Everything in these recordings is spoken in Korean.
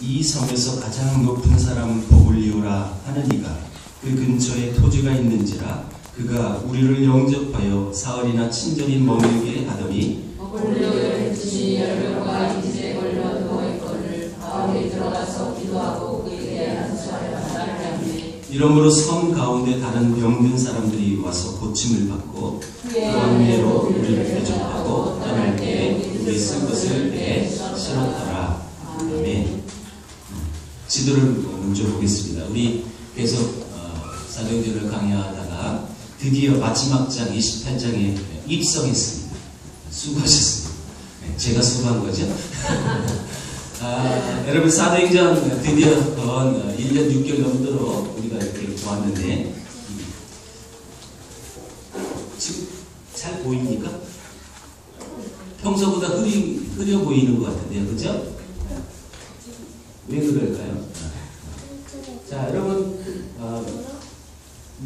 이 섬에서 가장 높은 사람 보글리오라 하는 이가 그 근처에 토지가 있는지라 그가 우리를 영접하여 사흘이나 친절히 머물게 하더니 보글리오의 뜻이 10명과 이집에 걸려 누워있거늘 바울이 들어가서 기도하고 그에게 안수하려 하나를 향해 이러므로 섬 가운데 다른 병든 사람들이 와서 고침을 받고 그 안내로 우리를 대접하고 떠날 때에 우리 쓸 것을 내 실었더라. 아멘. 지도를 먼저 보겠습니다. 우리 계속 사도행전을 강의하다가 드디어 마지막 장 28장에 입성했습니다. 수고하셨습니다. 제가 수고한 거죠. 여러분 사도행전 드디어 1년 6개월 넘도록 우리가 이렇게 보았는데 지금 잘 보입니까? 평소보다 흐려 보이는 것 같은데요. 그죠? 왜 그럴까요? 자, 여러분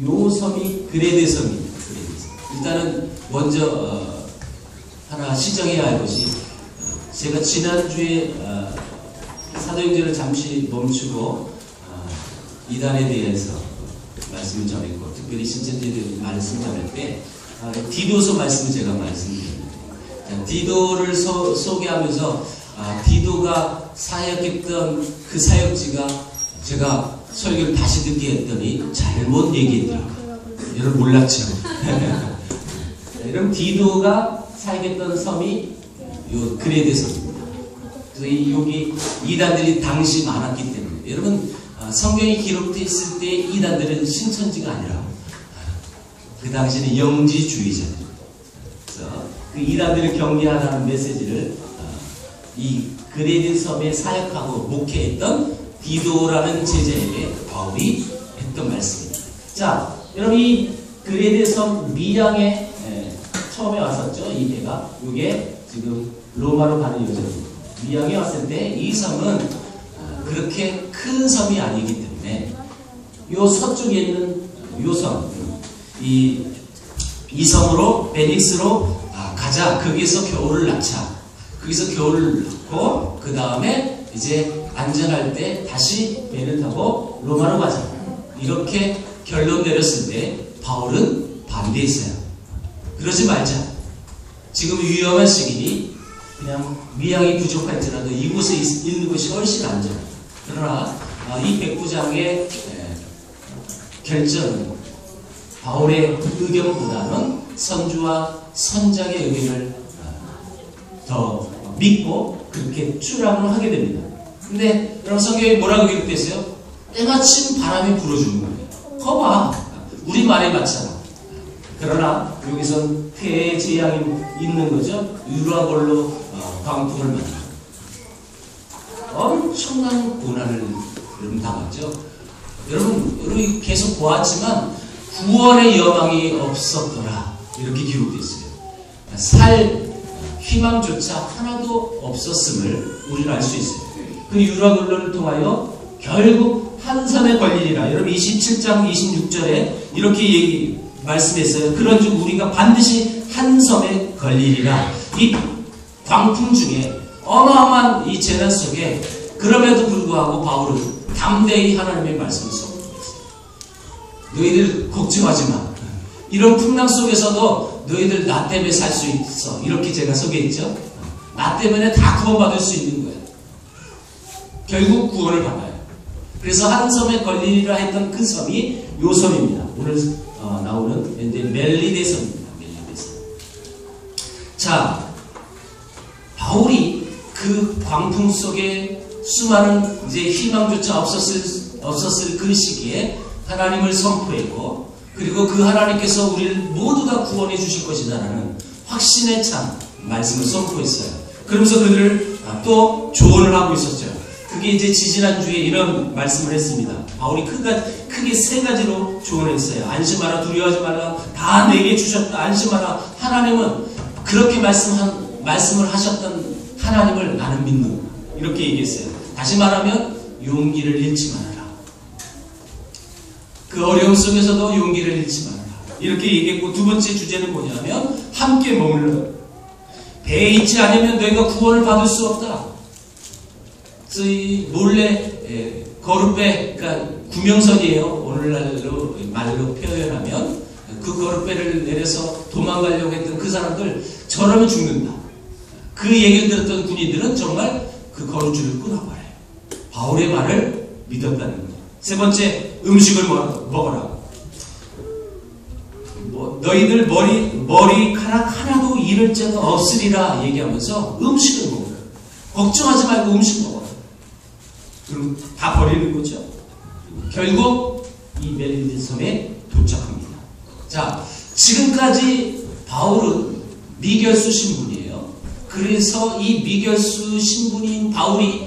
요 섬이 그레데 섬입니다. 그레데 섬. 일단은 먼저 하나 시정해야 할 것이 제가 지난주에 사도행전을 잠시 멈추고 이단에 대해서 말씀을 전했고 특별히 신천지에 대해서 말씀을 전할 때 디도서 말씀을 제가 말씀드렸는데 디도를 소개하면서 디도가 사역했던 그 사역지가 제가 설교를 다시 듣게 했더니 잘못 얘기했더라고요. 여러분 몰랐죠? 여러분 디도가 사역했던 섬이 요 그레데 섬입니다. 그래서 여기 이단들이 당시 많았기 때문에 여러분 성경이 기록되어 있을 때 이단들은 신천지가 아니라 그 당시에는 영지주의자들. 그래서 그 이단들을 경계하라는 메시지를 이 그레데 섬에 사역하고 목회했던 디도라는 제자에게 바울이 했던 말씀입니다. 자, 여러분 이 그레데 섬 미량에 처음에 왔었죠. 이 배가 이게 지금 로마로 가는 여정입니다. 미양에 왔을 때 이 섬은 그렇게 큰 섬이 아니기 때문에 요 서쪽에 있는 요 섬, 이 섬으로 베닉스로 가자. 거기서 겨울을 낳자. 거기서 겨울을 낳고 그 다음에 이제 안전할 때 다시 배를 타고 로마로 가자. 이렇게 결론 내렸을 때 바울은 반대했어요. 그러지 말자. 지금 위험한 시기니 그냥 미양이 부족할지라도 이곳에 있는 것이 훨씬 안전하다. 그러나 이 백부장의 결정은 바울의 의견보다는 선주와 선장의 의견을 더 믿고 그렇게 출항을 하게 됩니다. 근데 여러분 성경에 뭐라고 기록되어 있어요? 때마침 바람이 불어주는 거예요. 거봐, 우리 말에 맞잖아. 그러나 여기선 폐의 재앙이 있는 거죠. 유라볼로 광풍을 만나 엄청난 고난을 여러분 당했죠. 여러분 계속 보았지만 구원의 여망이 없었더라 이렇게 기록되어 있어요. 살 희망조차 하나도 없었음을 우리는 알 수 있어요. 그 유라굴로를 통하여 결국 한 섬에 걸리리라. 여러분 27장 26절에 이렇게 말씀했어요. 그런즉 우리가 반드시 한 섬에 걸리리라. 이 광풍 중에 어마어마한 이 재난 속에 그럼에도 불구하고 바울은 담대히 하나님의 말씀을 선포했어요. 너희들 걱정하지 마. 이런 풍랑 속에서도 너희들 나 때문에 살 수 있어. 이렇게 제가 소개했죠. 나 때문에 다 구원받을 수 있는 거예요. 결국 구원을 받아요. 그래서 한 섬에 걸리리라 했던 그 섬이 요 섬입니다. 오늘 나오는 멜리데 섬입니다. 멜리데 섬. 자, 바울이 그 광풍 속에 수많은 이제 희망조차 없었을 그 시기에 하나님을 선포했고, 그리고 그 하나님께서 우리를 모두 다 구원해 주실 것이다라는 확신에 찬 말씀을 선포했어요. 그러면서 그들을 또 조언을 하고 있었죠. 그게 이제 지지난주에 이런 말씀을 했습니다. 바울이 크게 세 가지로 조언을 했어요. 안심하라, 두려워하지 말라, 다 내게 주셨다, 안심하라. 하나님은 그렇게 말씀을 하셨던 하나님을 나는 믿는다. 이렇게 얘기했어요. 다시 말하면 용기를 잃지 말아라. 그 어려움 속에서도 용기를 잃지 말아라. 이렇게 얘기했고, 두 번째 주제는 뭐냐면 함께 머물러. 배에 있지 않으면 너희가 구원을 받을 수 없다. 그래서 이 몰래 거룻배, 그러니까 구명선이에요. 오늘날로 말로 표현하면 그 거룻배를 내려서 도망가려고 했던 그 사람들 저러면 죽는다. 그 얘기를 들었던 군인들은 정말 그 거룻줄을 끊어버려요. 바울의 말을 믿었다는 거예요. 세 번째, 음식을 먹어라. 너희들 머리카락 하나도 잃을 자가 없으리라 얘기하면서 음식을 먹어라. 걱정하지 말고 음식 먹어라. 그럼 다 버리는 거죠. 결국 이 멜리데 섬에 도착합니다. 자, 지금까지 바울은 미결수 신분이에요. 그래서 이 미결수 신분인 바울이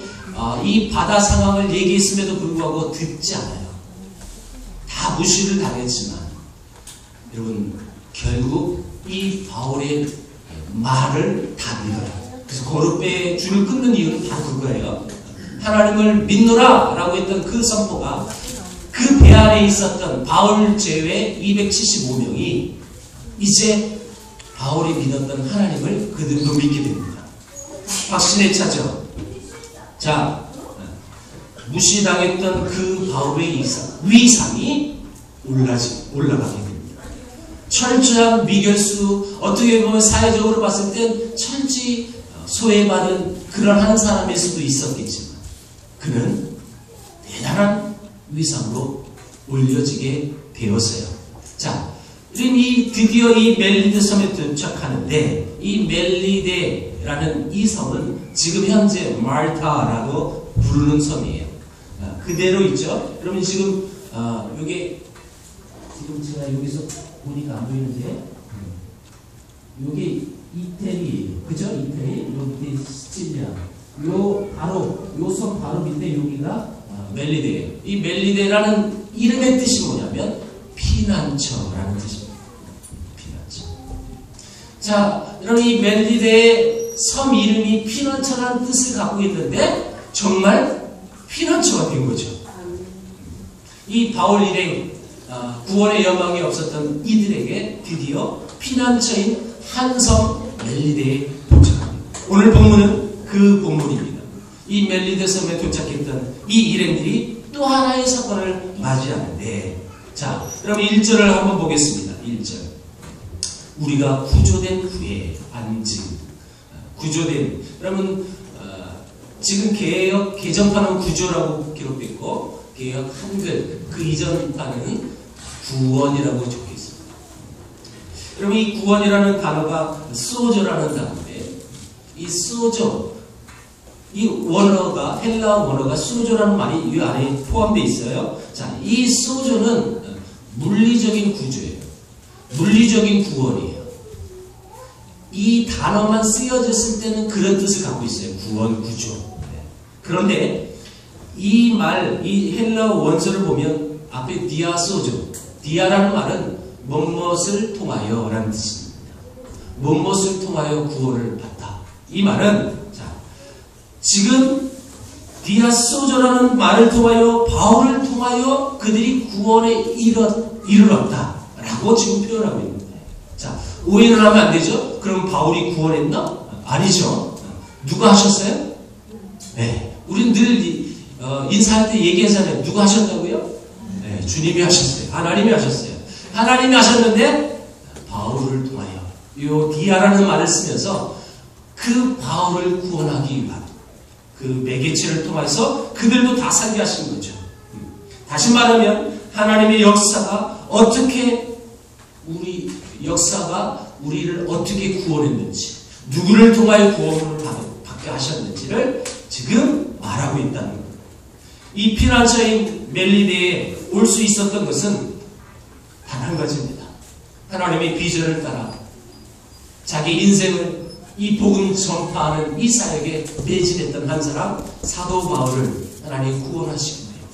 이 바다 상황을 얘기했음에도 불구하고 듣지 않아요. 다 무시를 당했지만 여러분, 결국 이 바울의 말을 다 믿어요. 그래서 거룻배의 줄을 끊는 이유는 바로 그거예요. 하나님을 믿노라 라고 했던 그 선포가 그 배 안에 있었던 바울 제외 275명이 이제 바울이 믿었던 하나님을 그들도 믿게 됩니다. 확신에 차죠. 자, 무시당했던 그 바울의 위상이 올라가게 됩니다. 철저한 미결수, 어떻게 보면 사회적으로 봤을 땐 철저히 소외받은 그런 한 사람일 수도 있었겠지만 그는 대단한 위상으로 올려지게 되었어요. 자, 우린 드디어 이 멜리데 섬에 도착하는데 이 멜리데라는 이 섬은 지금 현재 말타라고 부르는 섬이에요. 그대로 있죠. 그러면 지금 요게 지금 제가 여기서 보니까 안 보이는데 요게 이태리, 그죠? 이태리, 요 밑에 시칠리아, 요 섬 바로 밑에 여기가 멜리데예요. 이 멜리데라는 이름의 뜻이 뭐냐면 피난처라는 뜻입니다. 피난처. 자, 여러분, 이 멜리데의 섬 이름이 피난처라는 뜻을 갖고 있는데 정말 피난처가 된 거죠. 이 바울 일행, 구원의 여망이 없었던 이들에게 드디어 피난처인 한 섬 멜리데에 도착합니다. 오늘 본문은 그 본문입니다. 이 멜리데 섬에 도착했던 이 일행들이 또 하나의 사건을 맞이하는데, 자, 그럼 1절을 한번 보겠습니다. 1절. 우리가 구조된 후에 안증. 구조된. 그러면 지금 개역 개정판은 구조라고 기록됐고 개역 한글 그 이전판은 구원이라고 적혀 있습니다. 그러면 이 구원이라는 단어가 소저라는 단어인데 이 소저 이 원어가 헬라어 원어가 소저라는 말이 이 안에 포함되어 있어요. 자, 이 소저는 물리적인 구조예요. 물리적인 구원이에요. 이 단어만 쓰여졌을 때는 그런 뜻을 갖고 있어요. 구원, 구조. 그런데 이 말, 이 헬라어 원서를 보면 앞에 디아소저, 디아라는 말은 무엇을 통하여 라는 뜻입니다. 무엇을 통하여 구원을 받다. 이 말은 자, 지금 디아소저라는 말을 통하여 바울을 통하여 그들이 구원에 이르렀다 라고 지금 표현하고 있는 거예요. 자, 오해는 하면 안 되죠? 그럼 바울이 구원했나? 아니죠. 누가 하셨어요? 네. 우린 늘 인사할 때 얘기하잖아요. 누가 하셨다고요? 네, 주님이 하셨어요. 하나님이 하셨어요. 하나님이 하셨는데 바울을 통하여 이 디아라는 말을 쓰면서 그 바울을 구원하기 위한 그 매개체를 통해서 그들도 다 살게 하신 거죠. 다시 말하면 하나님의 역사가 어떻게 우리를 어떻게 구원했는지, 누구를 통하여 구원을 받게 하셨는지를 지금 말하고 있다는 겁니다. 이 피난처인 멜리데에 올 수 있었던 것은 단 한 가지입니다. 하나님의 비전을 따라 자기 인생을 이 복음 전파하는 이 사역에 매진했던 한 사람, 사도 바울을 하나님 구원하신 거예요.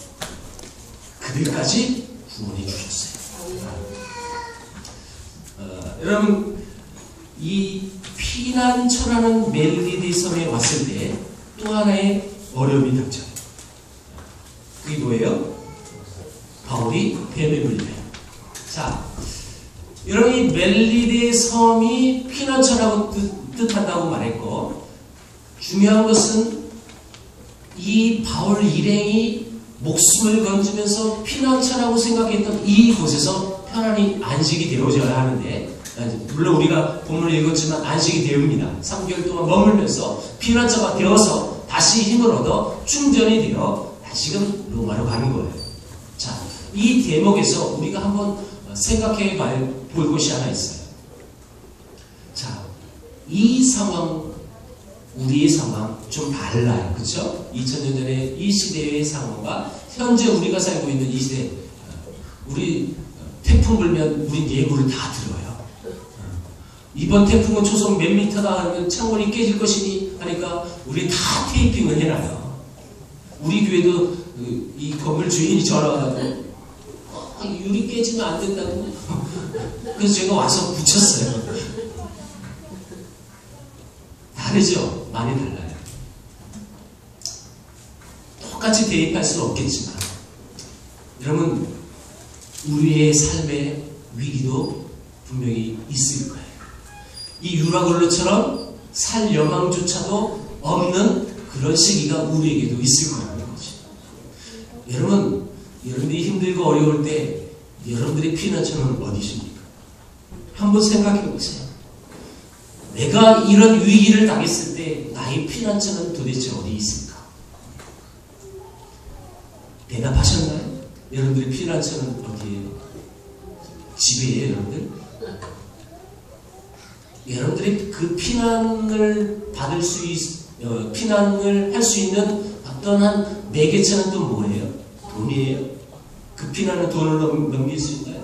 그들까지 구원해 주셨어요. 여러분, 이 피난처라는 멜리데 섬에 왔을 때 또 하나의 어려움이 닥쳐요. 그게 뭐예요? 바울이 뱀에 물려요. 자, 여러분, 이 멜리데 섬이 피난처라고 뜻한다고 말했고, 중요한 것은 이 바울 일행이 목숨을 건지면서 피난처라고 생각했던 이곳에서 편안히 안식이 되어져야 하는데, 물론 우리가 본문을 읽었지만 안식이 되옵니다. 3개월 동안 머물면서 피난처가 되어서 다시 힘을 얻어 충전이 되어 다시금 로마로 가는 거예요. 자, 이 대목에서 우리가 한번 생각해 볼 것이 하나 있어요. 자, 이 상황, 우리의 상황 좀 달라요. 그렇죠? 2000년 전에 이 시대의 상황과 현재 우리가 살고 있는 이 시대, 우리 태풍 불면 우리 예고를 다 들어요. 이번 태풍은 초속 몇 미터다 하면 창문이 깨질 것이니 하니까 우리 다 테이핑을 해놔요. 우리 교회도 이 건물 주인이 전화와가지고 유리 깨지면 안 된다고. 그래서 제가 와서 붙였어요. 다르죠? 많이 달라요. 똑같이 대입할 수는 없겠지만, 여러분, 우리의 삶의 위기도 분명히 있을 거예요. 이 유라굴로처럼 살 여망조차도 없는 그런 시기가 우리에게도 있을 거라는 거죠. 여러분, 여러분들이 힘들고 어려울 때 여러분들의 피난처는 어디십니까? 한번 생각해 보세요. 내가 이런 위기를 당했을 때 나의 피난처는 도대체 어디 있을까? 대답하셨나요? 여러분들의 피난처는 어디예요? 집이에요, 여러분들? 여러분들이 그 피난을 받을 수 피난을 할 수 있는 어떤 한 매개체는 또 뭐예요? 돈이에요? 그 피난은 돈을 넘길 수 있나요?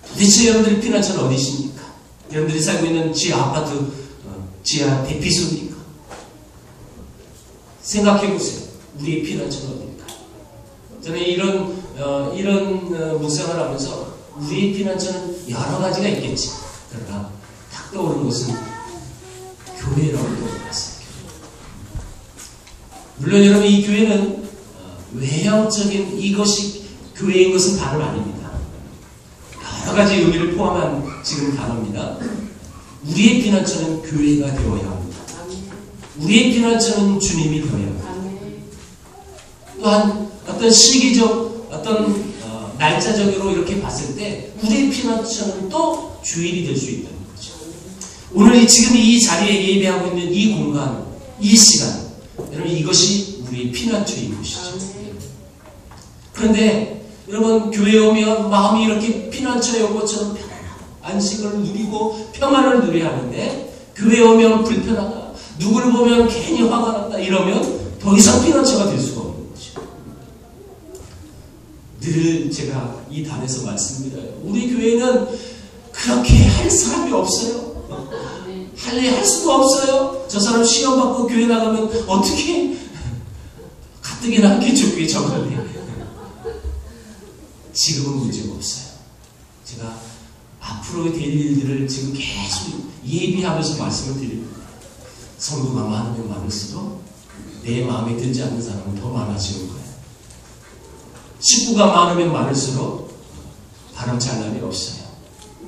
도대체 여러분들의 피난처는 어디 있습니까? 여러분들이 살고 있는 지하 아파트, 지하 대피소입니까? 생각해보세요. 우리의 피난처는 어디입니까? 저는 이런 묵상을 하면서 우리의 피난처는 여러 가지가 있겠지. 그러나 딱 떠오르는 것은 교회라고 떠올랐어요. 물론 여러분, 이 교회는 외형적인 이것이 교회인 것은 다름 아닙니다. 여러 가지 의미를 포함한 지금 단어입니다. 우리의 피난처는 교회가 되어야 합니다. 우리의 피난처는 주님이 되어야 합니다. 또한 어떤 시기적, 어떤 날짜적으로 이렇게 봤을 때 우리의 피난처는 또 주일이 될 수 있다는 거죠. 오늘 지금 이 자리에 예배하고 있는 이 공간, 이 시간, 여러분, 이것이 우리의 피난처인 것이죠. 그런데 여러분, 교회에 오면 마음이 이렇게 피난처에 온 것처럼 편안하고 안식을 누리고 평안을 누려야 하는데, 교회에 오면 불편하다, 누구를 보면 괜히 화가 난다 이러면 더 이상 피난처가 될 수가 없는 거죠. 늘 제가 이 단에서 말씀드려요. 우리 교회는 그렇게 할 사람이 없어요. 할 수도 없어요. 저 사람 시험 받고 교회 나가면 어떻게 가뜩이나 하겠죠, 교회 적응해. 지금은 문제가 없어요. 제가 앞으로 될 일들을 지금 계속 예비하면서 말씀을 드립니다. 성도가 많으면 많을수록 내 마음에 들지 않는 사람은 더 많아지는 거예요. 식구가 많으면 많을수록 바람잘남이 없어요.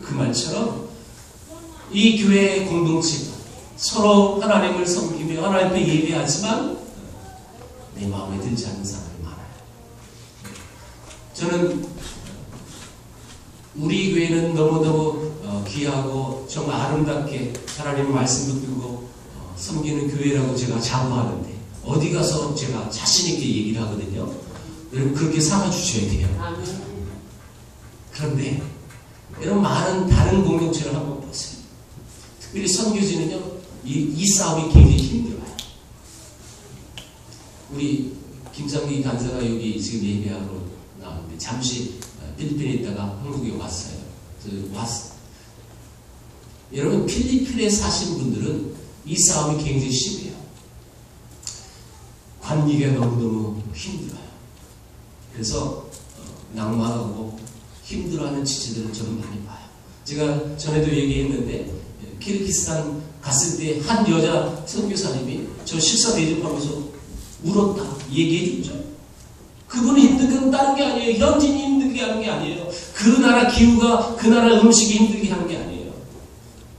그 말처럼 이 교회의 공동체가 서로 하나님을 섬기며 하나님 앞에 예배하지만 내 마음에 들지 않는 사람이 많아요. 저는 우리 교회는 너무너무 귀하고 정말 아름답게 하나님의 말씀도 듣고 섬기는 교회라고 제가 자부하는데, 어디 가서 제가 자신있게 얘기를 하거든요. 여러분, 그렇게 삼아주셔야 돼요. 그런데 여러분, 많은 다른 공동체를 한번 보세요. 특별히 선교지는요, 이 싸움이 굉장히 힘들어요. 우리 김상기 간사가 여기 지금 예배하러 나왔는데 잠시 필리핀에 있다가 한국에 왔어요. 여러분, 필리핀에 사신 분들은 이 싸움이 굉장히 심해요. 관계가 너무너무 힘들어요. 그래서 낭만하고 힘들어하는 지체들을 저는 많이 봐요. 제가 전에도 얘기했는데, 키르기스탄 갔을 때 한 여자 선교사님이 저 식사 대접하면서 울었다 얘기해 줬죠. 그분이 힘든 건 다른 게 아니에요. 현지인이 힘들게 하는 게 아니에요. 그 나라 기후가, 그 나라 음식이 힘들게 하는 게 아니에요.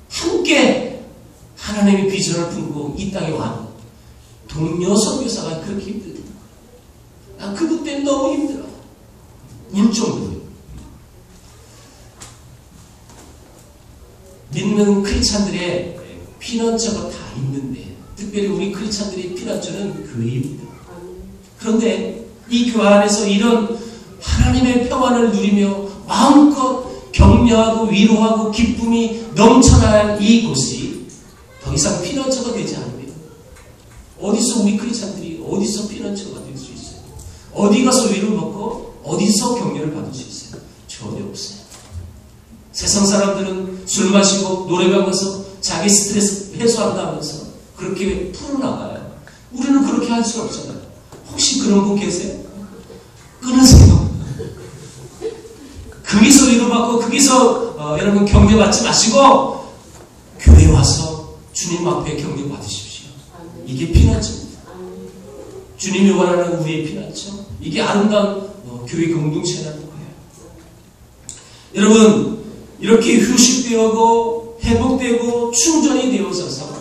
함께 하나님의 비전을 품고 이 땅에 와 동료 선교사가 그렇게 힘들다. 난 그것 때문에 너무 힘들어. 울 정도로. 믿는 크리스찬들의 피난처가 다 있는데, 특별히 우리 크리스찬들의 피난처는 교회입니다. 그런데 이 교회 안에서 이런 하나님의 평안을 누리며 마음껏 격려하고 위로하고 기쁨이 넘쳐나는 이곳이 더 이상 피난처가 되지 않으면 어디서 우리 크리스찬들이 어디서 피난처가 될 수 있어요? 어디 가서 위로를 받고 어디서 격려를 받을 수 있어요? 전혀 없어요. 세상 사람들은 술 마시고 노래방 가서 자기 스트레스 해소한다면서 그렇게 풀어나가요. 우리는 그렇게 할 수 없잖아요. 혹시 그런 분 계세요? 끊으세요. 거기서 위로받고 거기서 여러분 격려받지 마시고 교회 와서 주님 앞에 격려받으십시오. 이게 피난처입니다. 주님이 원하는 우리의 피난처. 이게 아름다운 교회 공동체라는 거예요. 여러분 이렇게 휴식되고 회복되고 충전이 되어져서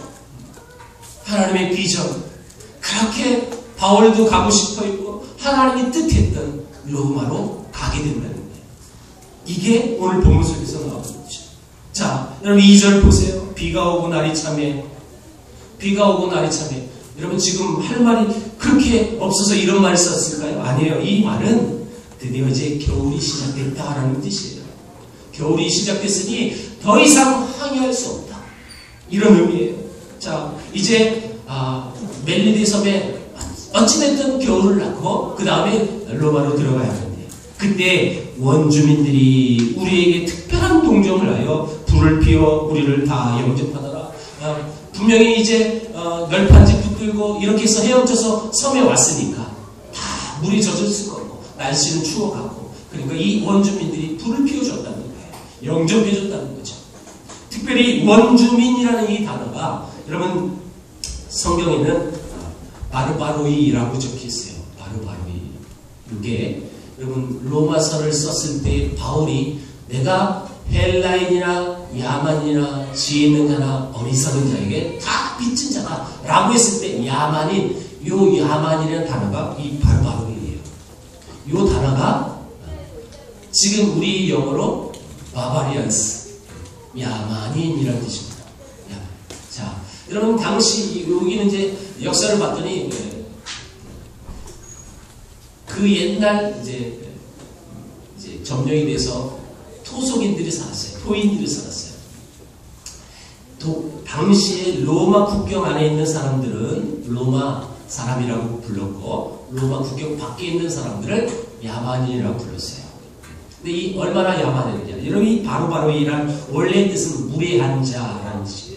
하나님의 비전 그렇게 바울도 가고 싶어했고 하나님이 뜻했던 로마로 가게 된다는 거예요. 이게 오늘 본문 속에서 나오는 거죠. 자, 여러분 2절 보세요. 비가 오고 날이 참에 비가 오고 날이 참에 여러분 지금 할 말이 그렇게 없어서 이런 말을 썼을까요? 아니에요. 이 말은 드디어 이제 겨울이 시작됐다라는 뜻이에요. 겨울이 시작됐으니 더 이상 항해할 수 없다. 이런 의미예요. 자, 이제 멜리디 섬에 어찌됐든 겨울을 낳고 그 다음에 로마로 들어가야 하는데 그때 원주민들이 우리에게 특별한 동정을 하여 불을 피워 우리를 다 영접하더라. 분명히 이제 널판지 붙들고 이렇게 해서 헤엄쳐서 섬에 왔으니까 다 물이 젖었을 거고 날씨는 추워가고 그러니까 이 원주민들이 불을 피워줬다는 거예요. 영접해줬다는 거죠. 특별히 원주민이라는 이 단어가 여러분 성경에는 바르바로이라고 적혀있어요. 바르바로이. 이게 여러분 로마서를 썼을 때 바울이 내가 헬라인이나 야만이나 지혜 있는 자나 어리석은 자에게 다 빚진 자다 라고 했을 때 야만인, 요 야만이라는 단어가 이 바르바로이예요. 요 단어가 지금 우리 영어로 바바리안스, 야만인이라는 뜻입니다. 자, 여러분 당시 여기는 이제 역사를 봤더니 그 옛날 이제 점령이 돼서 토속인들이 살았어요. 토인들이 살았어요. 당시에 로마 국경 안에 있는 사람들은 로마 사람이라고 불렀고 로마 국경 밖에 있는 사람들을 야만인이라고 불렀어요. 근데 이 얼마나 야만인이냐? 여러분 이 바로바로이란 원래 뜻은 무례한 자라는 뜻이에요.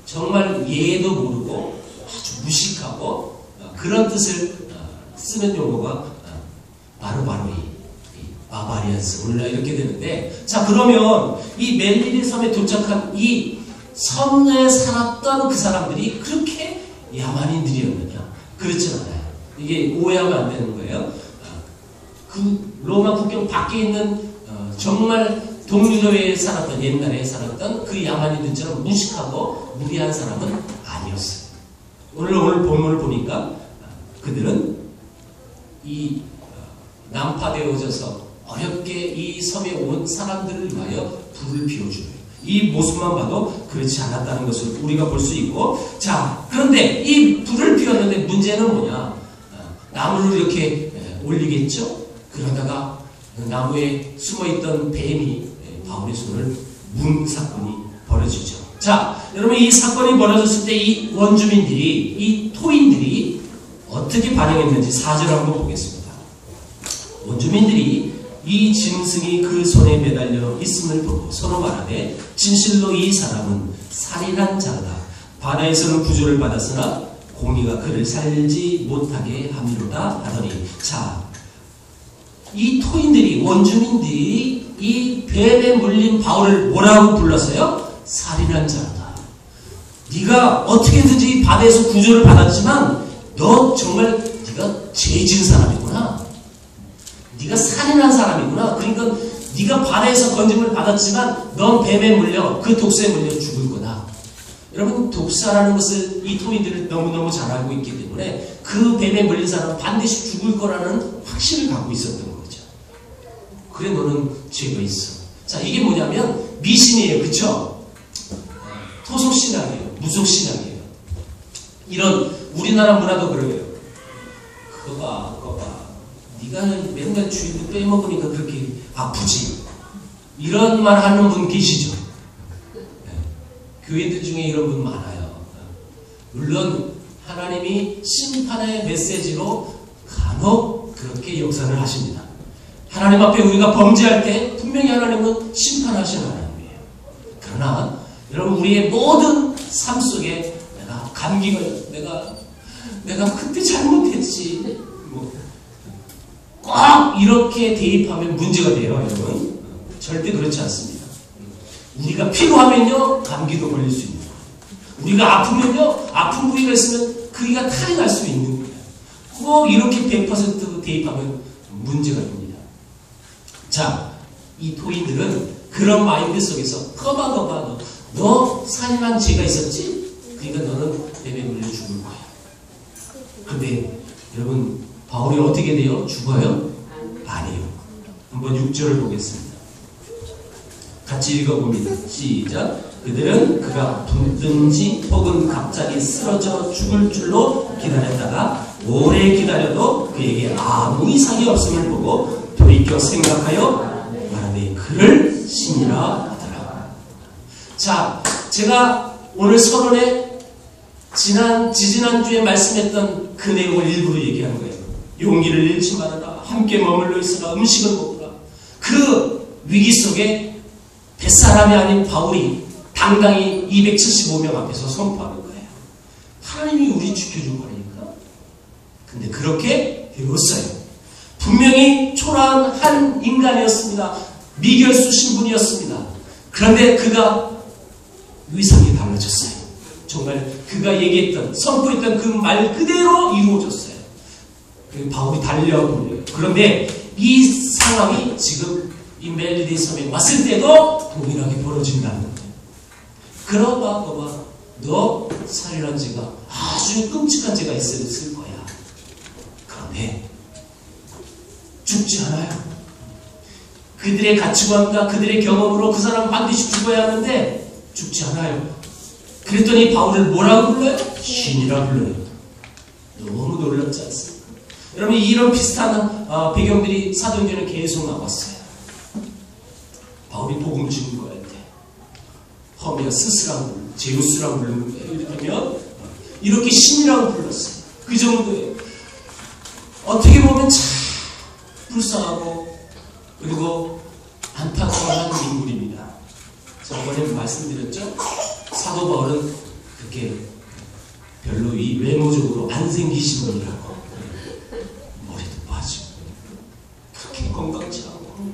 정말 예도 모르고 아주 무식하고 그런 뜻을 쓰는 용어가 바로바로이, 바바리안스, 오늘날 이렇게 되는데 자 그러면 이 멜리디 섬에 도착한 이 섬에 살았던 그 사람들이 그렇게 야만인들이었느냐? 그렇지 않아요. 이게 오해하면 안 되는 거예요. 그 로마 국경 밖에 있는 정말 동유럽에 살았던 옛날에 살았던 그 야만인들처럼 무식하고 무리한 사람은 아니었어요. 오늘 본문을 보니까 그들은 이 난파되어져서 어렵게 이 섬에 온 사람들을 위하여 불을 피워주고요. 이 모습만 봐도 그렇지 않았다는 것을 우리가 볼 수 있고 자 그런데 이 불을 피웠는데 문제는 뭐냐? 나무를 이렇게 올리겠죠? 그러다가 나무에 숨어있던 뱀이 바울의 손을 문 사건이 벌어지죠. 자, 여러분 이 사건이 벌어졌을 때 이 원주민들이, 이 토인들이 어떻게 반응했는지 4절 한번 보겠습니다. 원주민들이 이 짐승이 그 손에 매달려 있음을 보고 서로 말하되 진실로 이 사람은 살인한 자다. 바다에서는 구조를 받았으나 공의가 그를 살지 못하게 함이로다 하더니 자, 이 토인들이 원주민들이 이 뱀에 물린 바울을 뭐라고 불렀어요? 살인한 자다. 네가 어떻게든지 바다에서 구조를 받았지만 너 정말 네가 죄 지은 사람이구나. 네가 살인한 사람이구나. 그러니까 네가 바다에서 건짐을 받았지만 넌 뱀에 물려 그 독소에 물려 죽을 거다. 여러분 독사라는 것을 이 토인들을 너무너무 잘 알고 있기 때문에 그 뱀에 물린 사람은 반드시 죽을 거라는 확신을 갖고 있었던 거죠. 그래 너는 죄가 있어. 자, 이게 뭐냐면 미신이에요. 그쵸? 토속신앙이에요. 무속신앙이에요. 이런 우리나라 문화도 그래요. 그거 봐. 네가 맨날 주인도 빼먹으니까 그렇게 아프지. 이런 말 하는 분 계시죠? 네. 교회들 중에 이런 분 많아요. 물론 하나님이 심판의 메시지로 간혹 그렇게 역사를 하십니다. 하나님 앞에 우리가 범죄할 때 분명히 하나님은 심판하시는 하나님이에요. 그러나 여러분 우리의 모든 삶 속에 내가 감기 걸렸어. 내가 그때 잘못했지. 꼭 이렇게 대입하면 문제가 돼요, 여러분. 절대 그렇지 않습니다. 우리가 피로하면요, 감기도 걸릴 수 있는 거예요. 우리가 아프면요, 아픈 부위가 있으면 그이가 탈이 날 수 있는 거예요. 꼭 이렇게 100% 대입하면 문제가 됩니다. 자, 이 토인들은 그런 마인드 속에서 거봐 너 살인한 죄가 있었지? 그러니까 너는 뱀에 물려 죽을 거야. 근데 여러분 바울이 어떻게 돼요? 죽어요? 아니에요. 한번 6절을 보겠습니다. 같이 읽어봅니다. 시작. 그들은 그가 붓든지 혹은 갑자기 쓰러져 죽을 줄로 기다렸다가 오래 기다려도 그에게 아무 이상이 없음을 보고 돌이켜 생각하여 말하되 그를 신이라 하더라. 자, 제가 오늘 서론에 지지난주에 말씀했던 그 내용을 일부러 얘기하는 거예요. 용기를 잃지 말아라. 함께 머물러 있으라. 음식을 먹으라. 그 위기 속에 뱃사람이 아닌 바울이 당당히 275명 앞에서 선포하는 거예요. 하나님이 우리 지켜준 거니까. 근데 그렇게 되었어요. 분명히 초라한 한 인간이었습니다. 미결수 신분이었습니다. 그런데 그가 위상이 달라졌어요. 정말 그가 얘기했던, 선포했던 그 말 그대로 이루어졌어요. 바울이 달려버려요. 그런데 이 상황이 지금 이 멜리데 섬에 왔을 때도 동일하게 벌어진다는 거예요. 그러봐 너 살인한 죄가 아주 끔찍한 죄가 있을 거야. 그런데 죽지 않아요. 그들의 가치관과 그들의 경험으로 그 사람은 반드시 죽어야 하는데 죽지 않아요. 그랬더니 바울을 뭐라고 불러요? 신이라 불러요. 너무 놀랍지 않습니까? 여러분 이런 비슷한 배경들이 사도행전에 계속 나왔어요. 바울이 복음 주는 거할 때 허미가 스스라고 제우스라고 부르는 거예요. 그러면 이렇게 신이라고 불렀어요. 그 정도예요. 어떻게 보면 참 불쌍하고 그리고 안타까운 인물입니다. 저번에 말씀드렸죠? 사도 바울은 그렇게 별로 이 외모적으로 안 생기신 분이라고 머리도 빠지고 그렇게 건강치 않고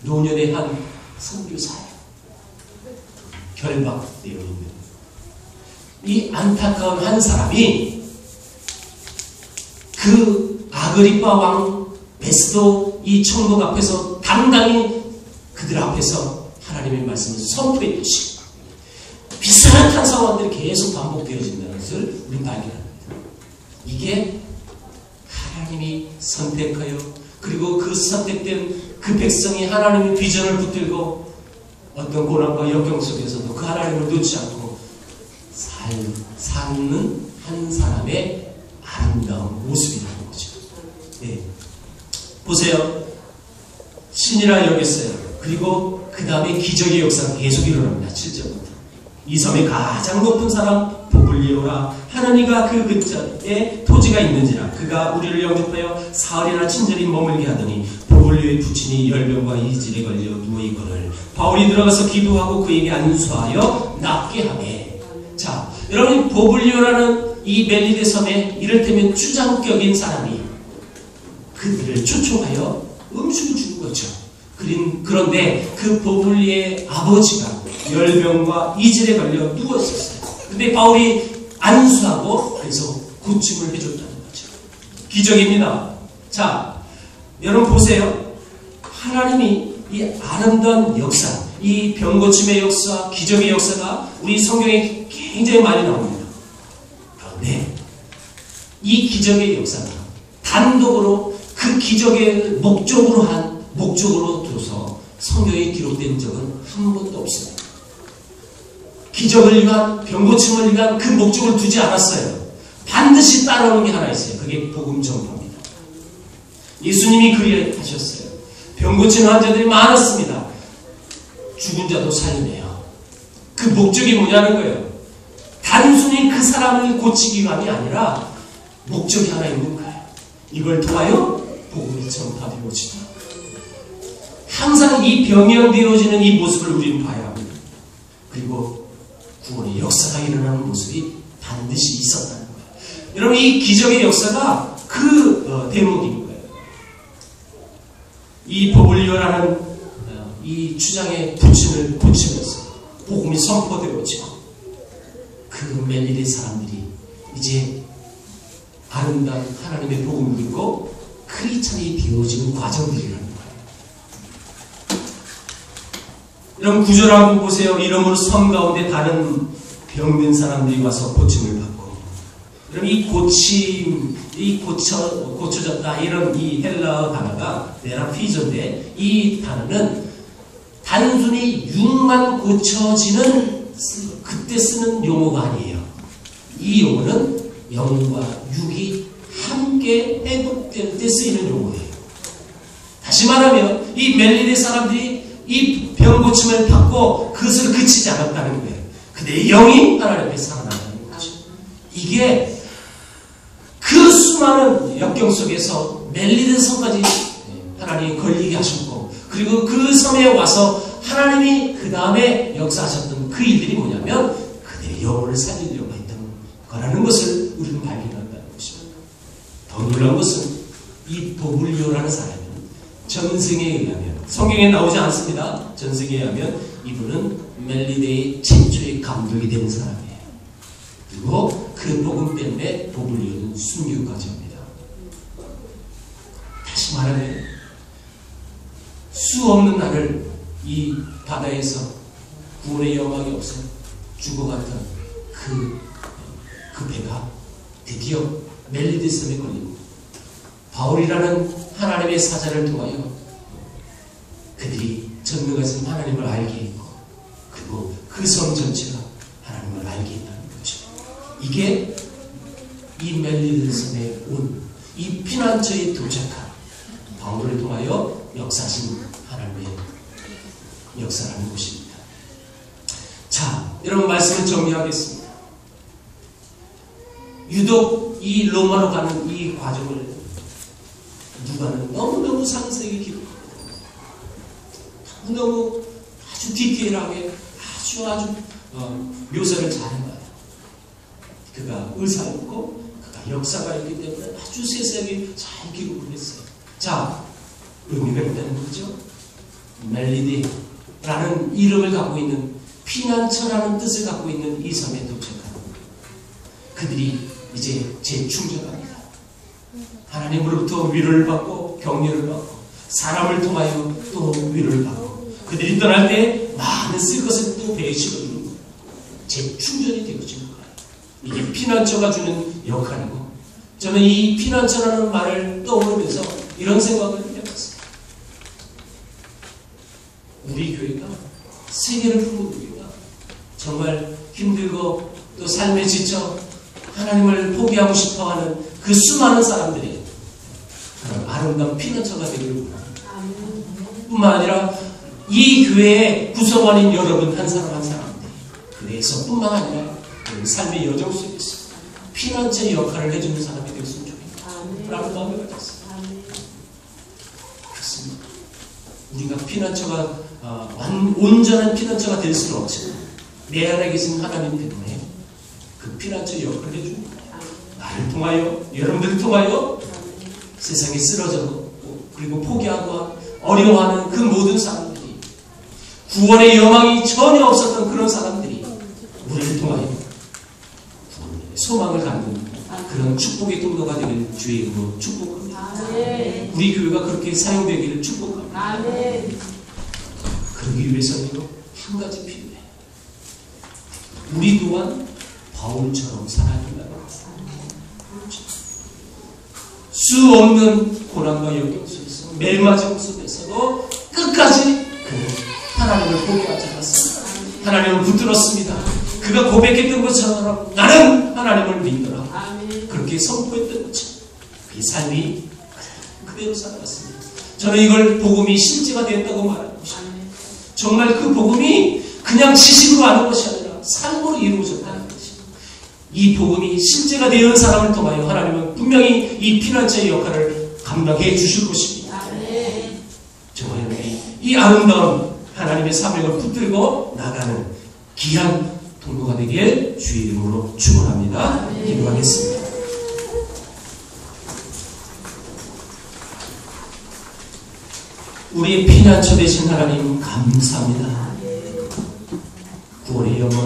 노년의 한 선교사예요. 결박되어 있는 이 안타까운 한 사람이 그 아그리빠 왕 베스도 이 총독 앞에서 당당히 그들 앞에서 하나님의 말씀을 선포했듯이 비슷한 상황들이 계속 반복되어진다는 것을 우리는 발견합니다. 이게 하나님이 선택하여 그리고 그 선택된 그 백성이 하나님의 비전을 붙들고 어떤 고난과 역경 속에서도 그 하나님을 놓지 않고 사는 한 사람의 아름다운 모습이라는 거죠. 네. 보세요. 신이라 여겼어요. 그리고 그 다음에 기적의 역사가 계속 일어납니다. 7절부터. 이 섬의 가장 높은 사람 보블리오라 하느니가 그 근처에 토지가 있는지라 그가 우리를 영접하여 사흘이나 친절히 머물게 하더니 보블리오의 부친이 열병과 이질에 걸려 누워있거늘 바울이 들어가서 기도하고 그에게 안수하여 낫게 하매. 자, 여러분 보블리오라는 이 멜리데 섬에 이를테면 추장격인 사람이 그들을 초청하여 음식을 주는 거죠. 그런데 그 보블리의 아버지가 열병과 이질에 걸려 누웠었어요. 근데 바울이 안수하고 그래서 고침을 해줬다는 거죠. 기적입니다. 자, 여러분 보세요. 하나님이 이 아름다운 역사, 이 병고침의 역사, 기적의 역사가 우리 성경에 굉장히 많이 나옵니다. 그런데 이 기적의 역사가 단독으로 그 기적의 목적으로 둬서 성경에 기록된 적은 한 번도 없습니다. 기적을 위한, 병고침을 위한 그 목적을 두지 않았어요. 반드시 따라오는 게 하나 있어요. 그게 복음 전파입니다. 예수님이 그리하셨어요. 병고침 환자들이 많았습니다. 죽은 자도 살리네요. 그 목적이 뭐냐는 거예요. 단순히 그 사람을 고치기 위함이 아니라 목적이 하나 있는 거예요. 이걸 통하여 복음이 전파되어지도록. 항상 이 병행되어지는 이 모습을 우리는 봐야 합니다. 그리고 구원의 역사가 일어나는 모습이 반드시 있었다는 거예요. 여러분, 이 기적의 역사가 그 대목인 거예요. 이 버블리오라는 이 주장의 부침을 고치면서 복음이 선포되어지고 그 멜리데 사람들이 이제 아름다운 하나님의 복음을 믿고 크리스찬이 되어지는 과정들이라는 거예요. 여러분, 구절 한번 보세요. 이러므로 섬 가운데 다른 병든 사람들이 와서 고침을 받고, 여러분, 이 고침, 고쳐졌다, 이런 이 헬라어 단어가 네라피조인데, 이 단어는 단순히 육만 고쳐지는 그때 쓰는 용어가 아니에요. 이 용어는 영과 육이 함께 회복될 때 쓰이는 용어예요. 다시 말하면 이 멜리데 사람들이 이 병고침을 받고 그것을 그치지 않았다는 거예요. 그들의 영이 하나님 앞에 살아나는 거죠. 이게 그 수많은 역경 속에서 멜리데 섬까지 하나님이 걸리게 하셨고, 그리고 그 섬에 와서 하나님이 그 다음에 역사하셨던 그 일들이 뭐냐면 그들의 영혼을 살리려고 했던 거라는 것을 우리는 발견한다는 것입니다. 더 놀라운 것은 이 버블리오라는 사람은 전승에 의하면, 성경에 나오지 않습니다. 전승에 의하면 이분은 멜리데의 최초의 감독이 되는 사람이에요. 그리고 그 복음 때문에 버블리오는 순교까지 합니다. 다시 말하면 수 없는 나를 이 바다에서 구원의 여망이 없어 죽어갔던 그 배가 드디어 멜리데 섬에 걸리고 바울이라는 하나님의 사자를 통하여 그들이 전능하신 하나님을 알게 했고, 그리고 그 섬 전체가 하나님을 알게 했다는 거죠. 이게 이 멜리데 섬에 온 이 피난처에 도착한 바울을 통하여 역사하신 하나님의 역사라는 것입니다. 자, 여러분, 말씀을 정리하겠습니다. 유독 이 로마로 가는 이 과정을 누가는 너무너무 상세하게 기록합니다. 너무 아주 디테일하게 아주 묘사를 잘해봐요. 그가 의사였고 그가 역사가 있기 때문에 아주 세세하게 잘 기록을 했어요. 자, 의미가 있다는 거죠. 멜리데라는 이름을 갖고 있는, 피난처라는 뜻을 갖고 있는 이 섬에 도착하는 그들이 이제 재충전합니다. 하나님으로부터 위로를 받고 격려를 받고 사람을 통하여 또 위로를 받고, 그들이 떠날 때 많은 쓸 것을 또 배치해주는 거예요. 재충전이 되어지는 거예요. 이게 피난처가 주는 역할이고, 저는 이 피난처라는 말을 떠오르면서 이런 생각을 해봤어요. 우리 교회가, 세계를 품은 우리가 정말 힘들고 또 삶에 지쳐 하나님을 포기하고 싶어하는 그 수많은 사람들이 그런 아름다운 피난처가 되기를 원합니다. 뿐만 아니라 이 교회의 구성원인 여러분 한 사람 한 사람들이 그래서 뿐만 아니라 삶의 여정 속에서 피난처의 역할을 해주는 사람이 되었으면 좋겠다 라는 마음을 가졌습니다. 그렇습니다. 우리가 피난처가 온전한 피난처가 될 수는 없지만 내 안에 계신 하나님 때문에 그 피난처의 역할을 해주는 거예요. 나를 통하여, 여러분들을 통하여 세상에 쓰러져 그리고 포기하고 어려워하는 그 모든 사람들이, 구원의 여망이 전혀 없었던 그런 사람들이 우리를 통하여 소망을 갖는 그런 축복의 통로가 되길 주의 이름으로 축복합니다. 우리 교회가 그렇게 사용되기를 축복합니다. 그러기 위해서는 한 가지 필요해요. 우리 또한 바울처럼 살아간다는 것입니다. 수 없는 고난과 역경 속에서 멜맞음 속에서도 끝까지 그는 하나님을 포기하지 않았습니다. 하나님을 붙들었습니다. 그가 고백했던 것처럼 나는 하나님을 믿노라. 그렇게 선포했던 것처럼 그의 삶이 그대로 살아갔습니다. 저는 이걸 복음이 실제가 되었다고 말하는 것입니다. 정말 그 복음이 그냥 지식으로 아는 것이 아니라 삶으로 이루어졌다는 것입니다. 이 복음이 실제가 되는 사람을 통하여 하나님은 분명히 이 피난처의 역할을 감당해 주실 것입니다. 저와 여러분이 이 아름다운 하나님의 사명을 붙들고 나가는 귀한 동료가 되길 주의 이름으로 축원합니다. 기도하겠습니다. 우리의 피난처 되신 하나님 감사합니다. 구원의 영광